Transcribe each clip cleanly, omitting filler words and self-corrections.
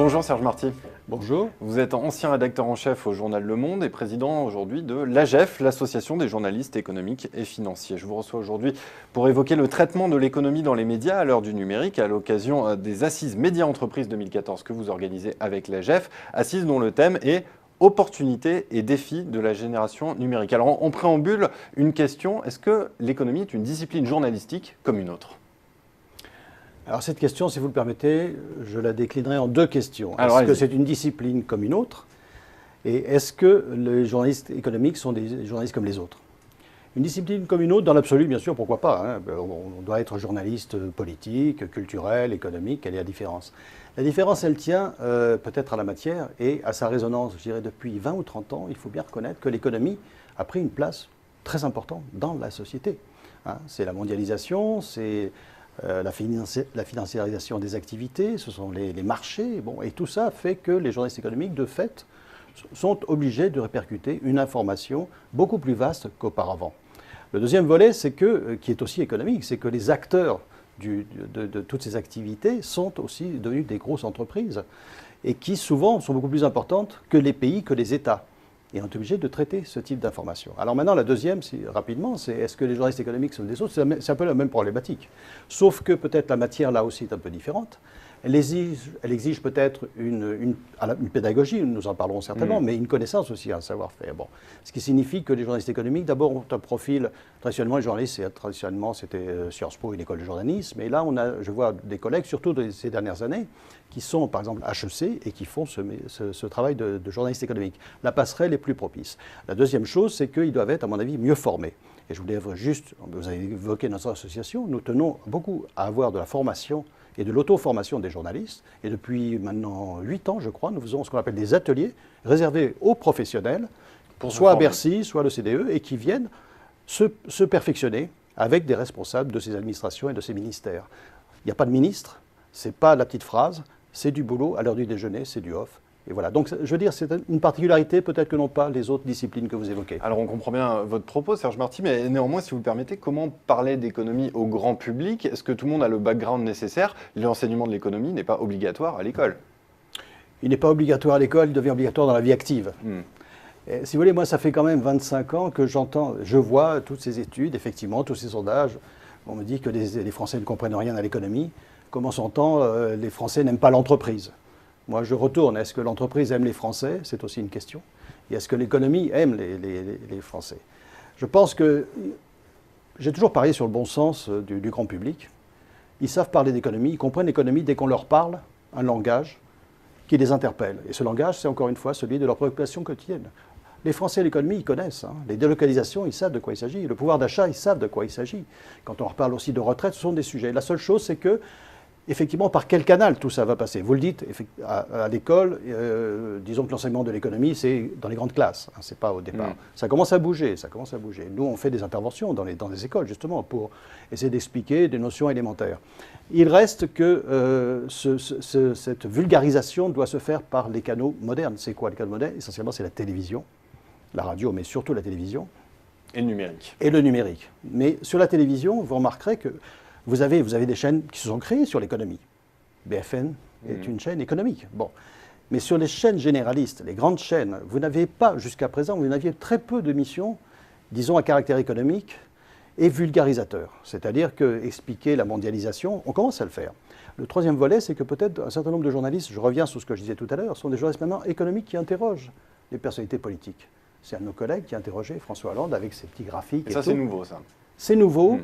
Bonjour Serge Marty. Bonjour. Vous êtes ancien rédacteur en chef au journal Le Monde et président aujourd'hui de l'AGEF, l'Association des journalistes économiques et financiers. Je vous reçois aujourd'hui pour évoquer le traitement de l'économie dans les médias à l'heure du numérique à l'occasion des Assises Médias Entreprises 2014 que vous organisez avec l'AGEF, Assises dont le thème est opportunités et défis de la génération numérique. Alors en préambule, une question, est-ce que l'économie est une discipline journalistique comme une autre ? Alors cette question, si vous le permettez, je la déclinerai en deux questions. Est-ce que c'est une discipline comme une autre? Et est-ce que les journalistes économiques sont des journalistes comme les autres? Une discipline comme une autre, dans l'absolu, bien sûr, pourquoi pas, hein. On doit être journaliste politique, culturel, économique, quelle est la différence? La différence, elle tient peut-être à la matière et à sa résonance. Je dirais depuis 20 ou 30 ans, il faut bien reconnaître que l'économie a pris une place très importante dans la société. Hein. C'est la mondialisation, c'est la financiarisation des activités, ce sont les marchés, bon, et tout ça fait que les journalistes économiques, de fait, sont obligés de répercuter une information beaucoup plus vaste qu'auparavant. Le deuxième volet, qui est aussi économique, c'est que les acteurs de toutes ces activités sont aussi devenus des grosses entreprises et qui souvent sont beaucoup plus importantes que les pays, que les États. Et on est obligé de traiter ce type d'informations. Alors maintenant, la deuxième, rapidement, c'est est-ce que les journalistes économiques sont des autres? C'est un peu la même problématique. Sauf que peut-être la matière, là aussi, est un peu différente. Elle exige peut-être une pédagogie, nous en parlerons certainement, mais une connaissance aussi, un savoir-faire. Bon. Ce qui signifie que les journalistes économiques, d'abord, ont un profil, traditionnellement, les journalistes, traditionnellement, c'était Sciences Po, une école de journalisme, et là, je vois des collègues, surtout ces dernières années, qui sont, par exemple, HEC, et qui font ce travail de journaliste économique. La passerelle est plus propice. La deuxième chose, c'est qu'ils doivent être, à mon avis, mieux formés. Et je voulais juste, vous avez évoqué notre association, nous tenons beaucoup à avoir de la formation et de l'auto-formation des journalistes. Et depuis maintenant 8 ans, je crois, nous faisons ce qu'on appelle des ateliers réservés aux professionnels, soit à Bercy, soit à l'OCDE, et qui viennent se perfectionner avec des responsables de ces administrations et de ces ministères. Il n'y a pas de ministre, ce n'est pas la petite phrase, c'est du boulot à l'heure du déjeuner, c'est du off. Et voilà. Donc, je veux dire, c'est une particularité, peut-être que non pas les autres disciplines que vous évoquez. Alors, on comprend bien votre propos, Serge Marty, mais néanmoins, si vous le permettez, comment parler d'économie au grand public? Est-ce que tout le monde a le background nécessaire? L'enseignement de l'économie n'est pas obligatoire à l'école. Il n'est pas obligatoire à l'école, il devient obligatoire dans la vie active. Et, si vous voulez, moi, ça fait quand même 25 ans que je vois toutes ces études, effectivement, tous ces sondages. On me dit que les Français ne comprennent rien à l'économie. Comment s'entend, les Français n'aiment pas l'entreprise? Moi, je retourne. Est-ce que l'entreprise aime les Français? C'est aussi une question. Et est-ce que l'économie aime les Français? Je pense que j'ai toujours parié sur le bon sens du grand public. Ils savent parler d'économie, ils comprennent l'économie dès qu'on leur parle un langage qui les interpelle. Et ce langage, c'est encore une fois celui de leurs préoccupations quotidiennes. Les Français, l'économie, ils connaissent. Hein. Les délocalisations, ils savent de quoi il s'agit. Le pouvoir d'achat, ils savent de quoi il s'agit. Quand on reparle aussi de retraite, ce sont des sujets. La seule chose, c'est que effectivement, par quel canal tout ça va passer? Vous le dites, à l'école, disons que l'enseignement de l'économie, c'est dans les grandes classes, hein, c'est pas au départ. Ça commence à bouger, ça commence à bouger. Nous, on fait des interventions dans les écoles, justement, pour essayer d'expliquer des notions élémentaires. Il reste que cette vulgarisation doit se faire par les canaux modernes. C'est quoi les canaux modernes? Essentiellement, c'est la télévision, la radio, mais surtout la télévision. Et le numérique. Et le numérique. Mais sur la télévision, vous remarquerez que vous avez des chaînes qui se sont créées sur l'économie. BFM est une chaîne économique. Bon. Mais sur les chaînes généralistes, les grandes chaînes, vous n'avez pas, jusqu'à présent, vous n'aviez très peu de missions, disons, à caractère économique et vulgarisateur. C'est-à-dire qu'expliquer la mondialisation, on commence à le faire. Le troisième volet, c'est que peut-être un certain nombre de journalistes, je reviens sur ce que je disais tout à l'heure, sont des journalistes maintenant économiques qui interrogent les personnalités politiques. C'est un de nos collègues qui a interrogé François Hollande avec ses petits graphiques. Et ça, c'est nouveau, ça. C'est nouveau.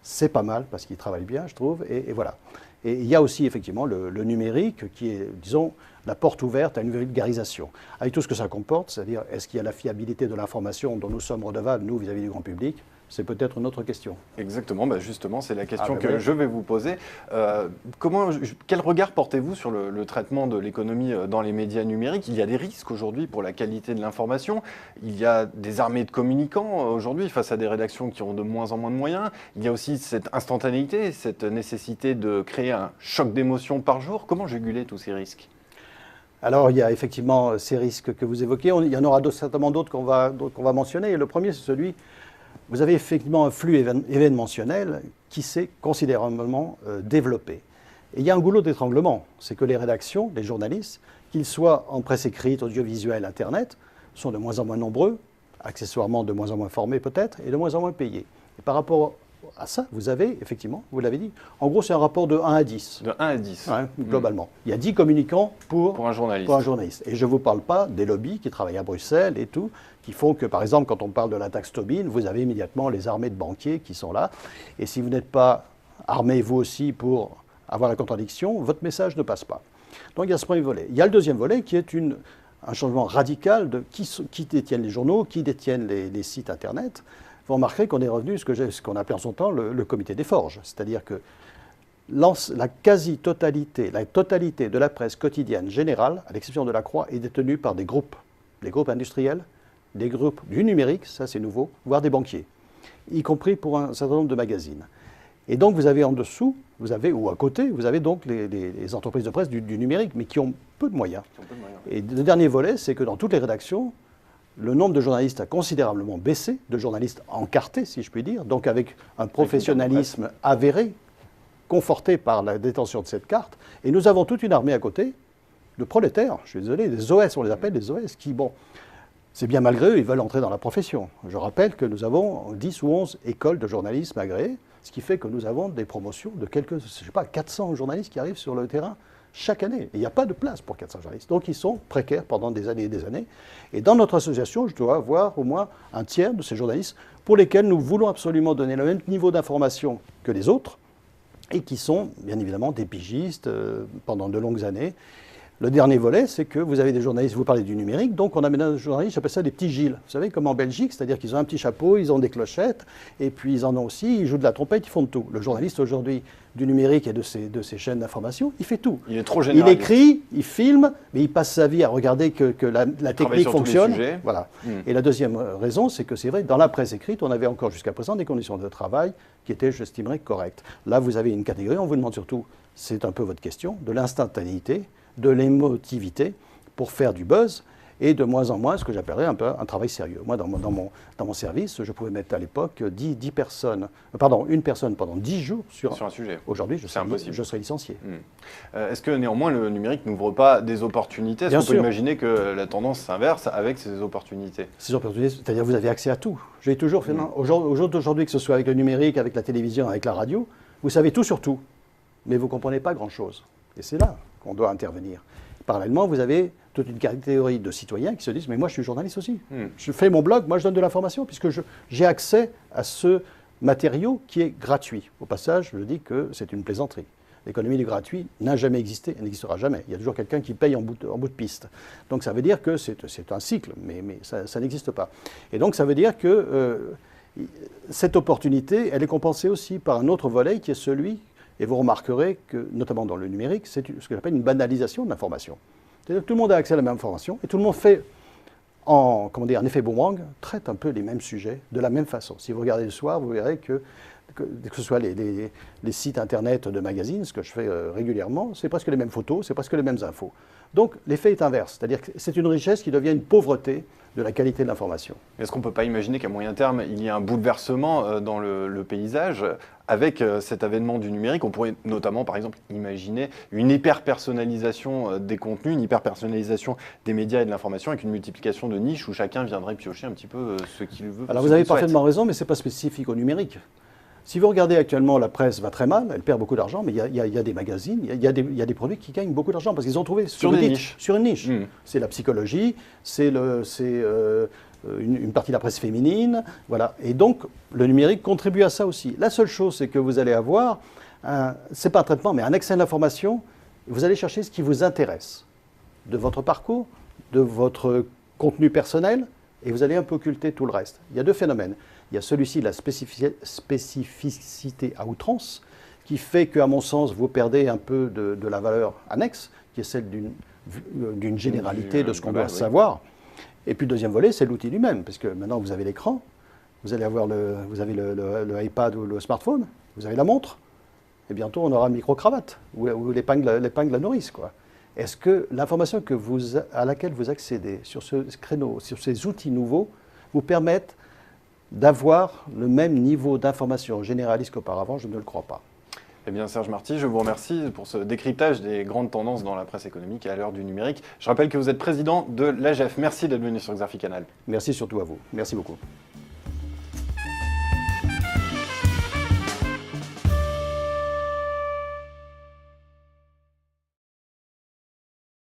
C'est pas mal, parce qu'il travaille bien, je trouve, et voilà. Et il y a aussi, effectivement, le numérique qui est, disons, la porte ouverte à une vulgarisation. Avec tout ce que ça comporte, c'est-à-dire, est-ce qu'il y a la fiabilité de l'information dont nous sommes redevables, nous, vis-à-vis du grand public? C'est peut-être une autre question. Exactement, justement, c'est la question que je vais vous poser. Quel regard portez-vous sur le traitement de l'économie dans les médias numériques? Il y a des risques aujourd'hui pour la qualité de l'information. Il y a des armées de communicants aujourd'hui face à des rédactions qui ont de moins en moins de moyens. Il y a aussi cette instantanéité, cette nécessité de créer un choc d'émotions par jour. Comment juguler tous ces risques? Alors, il y a effectivement ces risques que vous évoquez. Il y en aura certainement d'autres qu'on va mentionner. Le premier, c'est celui... Vous avez effectivement un flux événementiel qui s'est considérablement développé. Et il y a un goulot d'étranglement, c'est que les rédactions, les journalistes, qu'ils soient en presse écrite, audiovisuelle, Internet, sont de moins en moins nombreux, accessoirement de moins en moins formés peut-être, et de moins en moins payés. Et par rapport à ça, vous avez, effectivement, vous l'avez dit, en gros c'est un rapport de 1 à 10. De 1 à 10 ouais, globalement. Il y a 10 communicants pour un journaliste. Et je ne vous parle pas des lobbies qui travaillent à Bruxelles et tout, qui font que, par exemple, quand on parle de la taxe Tobin, vous avez immédiatement les armées de banquiers qui sont là. Et si vous n'êtes pas armés, vous aussi, pour avoir la contradiction, votre message ne passe pas. Donc il y a ce premier volet. Il y a le deuxième volet qui est un changement radical de qui détiennent les journaux, qui détiennent les sites Internet. Vous remarquerez qu'on est revenu à ce qu'on appelait en son temps le comité des forges. C'est-à-dire que la quasi-totalité, la totalité de la presse quotidienne générale, à l'exception de la Croix, est détenue par des groupes industriels, des groupes du numérique, ça c'est nouveau, voire des banquiers, y compris pour un certain nombre de magazines. Et donc vous avez en dessous, ou à côté, vous avez donc les entreprises de presse du numérique, mais qui ont peu de moyens. Et le dernier volet, c'est que dans toutes les rédactions, le nombre de journalistes a considérablement baissé, de journalistes encartés, si je puis dire, donc avec un professionnalisme avéré, conforté par la détention de cette carte. Et nous avons toute une armée à côté de prolétaires, je suis désolé, des OS, on les appelle des OS, qui, bon, c'est bien malgré eux, ils veulent entrer dans la profession. Je rappelle que nous avons 10 ou 11 écoles de journalisme agréées, ce qui fait que nous avons des promotions de quelques, je sais pas, 400 journalistes qui arrivent sur le terrain chaque année. Et il n'y a pas de place pour 400 journalistes. Donc ils sont précaires pendant des années et des années. Et dans notre association, je dois avoir au moins un tiers de ces journalistes pour lesquels nous voulons absolument donner le même niveau d'information que les autres et qui sont bien évidemment des pigistes pendant de longues années. Le dernier volet, c'est que vous avez des journalistes, vous parlez du numérique, donc on a maintenant des journalistes, j'appelle ça des petits Gilles. Vous savez, comme en Belgique, c'est-à-dire qu'ils ont un petit chapeau, ils ont des clochettes, et puis ils en ont aussi, ils jouent de la trompette, ils font de tout. Le journaliste aujourd'hui du numérique et de ces chaînes d'information, il fait tout. Il est trop généraliste. Il écrit, il filme, mais il passe sa vie à regarder que la technique fonctionne. Voilà. Et la deuxième raison, c'est que c'est vrai, dans la presse écrite, on avait encore jusqu'à présent des conditions de travail qui étaient, j'estimerais, correctes. Là, vous avez une catégorie, on vous demande surtout, c'est un peu votre question, de l'instantanéité, de l'émotivité pour faire du buzz et de moins en moins ce que j'appellerais un peu un travail sérieux. Moi, dans mon service, je pouvais mettre à l'époque une personne pendant 10 jours sur un sujet. Aujourd'hui, je serais licencié. Est-ce que néanmoins le numérique n'ouvre pas des opportunités? Est-ce qu'on peut imaginer que la tendance s'inverse avec ces opportunités? Ces opportunités, c'est-à-dire vous avez accès à tout. J'ai toujours fait, aujourd'hui, que ce soit avec le numérique, avec la télévision, avec la radio, vous savez tout sur tout, mais vous ne comprenez pas grand-chose. Et c'est là qu'on doit intervenir. Parallèlement, vous avez toute une catégorie de citoyens qui se disent « mais moi je suis journaliste aussi, je fais mon blog, moi je donne de l'information puisque j'ai accès à ce matériau qui est gratuit ». Au passage, je dis que c'est une plaisanterie. L'économie du gratuit n'a jamais existé, elle n'existera jamais. Il y a toujours quelqu'un qui paye en bout de piste. Donc ça veut dire que c'est un cycle, mais ça n'existe pas. Et donc ça veut dire que cette opportunité, elle est compensée aussi par un autre volet qui est celui. Et vous remarquerez que, notamment dans le numérique, c'est ce que j'appelle une banalisation de l'information. C'est-à-dire que tout le monde a accès à la même information et tout le monde fait, en effet boomerang, traite un peu les mêmes sujets de la même façon. Si vous regardez le soir, vous verrez que ce soit les sites internet de magazines, ce que je fais régulièrement, c'est presque les mêmes photos, c'est presque les mêmes infos. Donc l'effet est inverse, c'est-à-dire que c'est une richesse qui devient une pauvreté de la qualité de l'information. Est-ce qu'on ne peut pas imaginer qu'à moyen terme, il y ait un bouleversement dans le paysage avec cet avènement du numérique? On pourrait notamment, par exemple, imaginer une hyper-personnalisation des contenus, une hyper-personnalisation des médias et de l'information avec une multiplication de niches où chacun viendrait piocher un petit peu ce qu'il veut. Alors vous avez parfaitement raison, mais ce n'est pas spécifique au numérique. Si vous regardez actuellement, la presse va très mal, elle perd beaucoup d'argent, mais il y a des magazines, il y a des produits qui gagnent beaucoup d'argent parce qu'ils ont trouvé sur une niche. C'est la psychologie, c'est une partie de la presse féminine, voilà. Et donc, le numérique contribue à ça aussi. La seule chose, c'est que vous allez avoir, c'est pas un traitement, mais un accès à l'information, vous allez chercher ce qui vous intéresse, de votre parcours, de votre contenu personnel, et vous allez un peu occulter tout le reste. Il y a deux phénomènes. Il y a celui-ci, la spécificité à outrance, qui fait qu'à mon sens, vous perdez un peu de la valeur annexe, qui est celle d'une généralité de ce qu'on doit savoir. Et puis le deuxième volet, c'est l'outil lui-même, parce que maintenant vous avez l'écran, vous avez le iPad ou le smartphone, vous avez la montre, et bientôt on aura une micro-cravate, ou l'épingle à nourrice, quoi. Est-ce que l'information à laquelle vous accédez sur ce créneau, sur ces outils nouveaux, vous permettent d'avoir le même niveau d'information généraliste qu'auparavant? Je ne le crois pas. Eh bien, Serge Marty, je vous remercie pour ce décryptage des grandes tendances dans la presse économique à l'heure du numérique. Je rappelle que vous êtes président de l'AGEF. Merci d'être venu sur Xerfi Canal. Merci surtout à vous. Merci beaucoup.